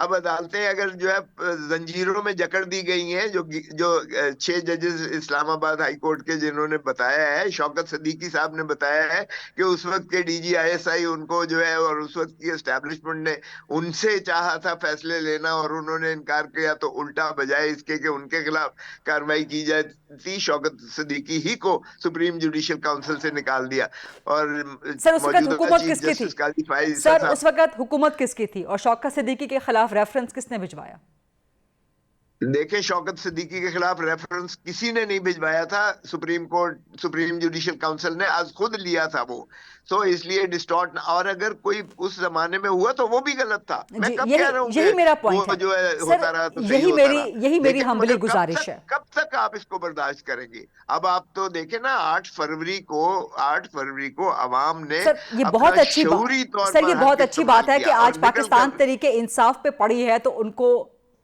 अब अदालतें अगर जो है जंजीरों में जकड़ दी गई हैं, जो 6 जजेस इस्लामाबाद हाई कोर्ट के, जिन्होंने बताया है, शौकत सदीकी साहब ने बताया है कि उस वक्त के DGISI उनको जो है, और उस वक्त की एस्टेब्लिशमेंट ने उनसे चाहा था फैसले लेना, और उन्होंने इनकार किया, तो उल्टा बजाय इसके कि उनके खिलाफ कार्रवाई की जाती, शौकत सदीकी ही को सुप्रीम जुडिशियल काउंसिल से निकाल दिया। और सर, उस वक्त हुकूमत किसकी थी? सर, उस वक्त हुकूमत किसकी थी, और शौकत सिद्दीकी के खिलाफ रेफरेंस किसने भिजवाया? देखें, शौकत सिद्दीकी के खिलाफ रेफरेंस किसी ने नहीं भिजवाया था, supreme court, supreme judicial council ने आज खुद लिया था वो, तो इसलिए डिस्टॉर्ट। और अगर कोई उस जमाने में हुआ तो वो भी गलत था। मैं कब कह रहा हूँ, यही मेरा पॉइंट है जो है सर, होता रहा तो यही मेरी हम्बली गुजारिश है। कब तक आप इसको बर्दाश्त करेंगे? अब आप तो देखें ना, 8 फरवरी को अवाम ने, सर ये बहुत अच्छी बात है कि आज पाकिस्तान तहरीके इंसाफ पे पड़ी है, तो उनको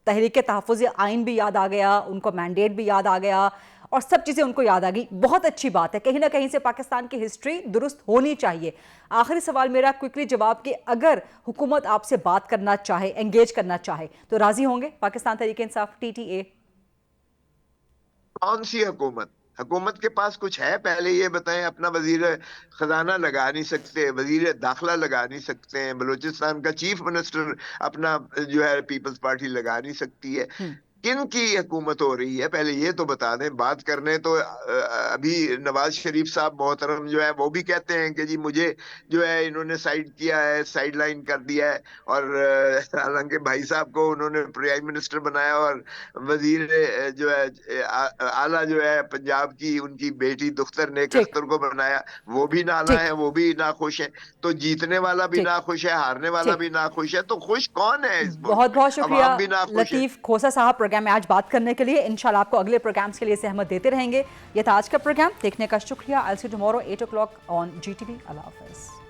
तहरीक तहफ़्फ़ुज़ आइन भी याद आ गया, उनको मैंडेट भी याद आ गया, और सब चीज़ें उनको याद आ गई। बहुत अच्छी बात है, कहीं ना कहीं से पाकिस्तान की हिस्ट्री दुरुस्त होनी चाहिए। आखिरी सवाल मेरा, क्विकली जवाब, कि अगर हुकूमत आपसे बात करना चाहे, एंगेज करना चाहे, तो राजी होंगे पाकिस्तान तहरीक इंसाफ, TTA? कौन सी हुकूमत? हुकूमत के पास कुछ है? पहले ये बताएं। अपना वजीर खजाना लगा नहीं सकते, वजीर दाखिला लगा नहीं सकते हैं, बलूचिस्तान का चीफ मिनिस्टर अपना जो है पीपल्स पार्टी लगा नहीं सकती है। किन की हुकूमत हो रही है, पहले ये तो बता दें। बात करने तो अभी नवाज शरीफ साहब मोहतरम जो है वो भी कहते हैं कि जी मुझे जो है इन्होंने साइड किया है, साइड लाइन कर दिया है, और हालांकि भाई साहब को उन्होंने प्राइम मिनिस्टर बनाया और वजीर जो है आला जो है पंजाब की उनकी बेटी दुख्तर नेक अख्तर को बनाया। वो भी नाला है, वो भी नाखुश है। तो जीतने वाला भी नाखुश है, हारने वाला भी नाखुश है, तो खुश कौन है इस बहुत बहुत शुक्रिया लतीफ खोसा साहब प्रोग्राम में आज बात करने के लिए। इंशाल्लाह आपको अगले प्रोग्राम्स के लिए सहमत देते रहेंगे। ये था आज का प्रोग्राम। देखने का शुक्रिया। I'll see you tomorrow 8 o'clock on GTV। अल्लाह हाफिज़।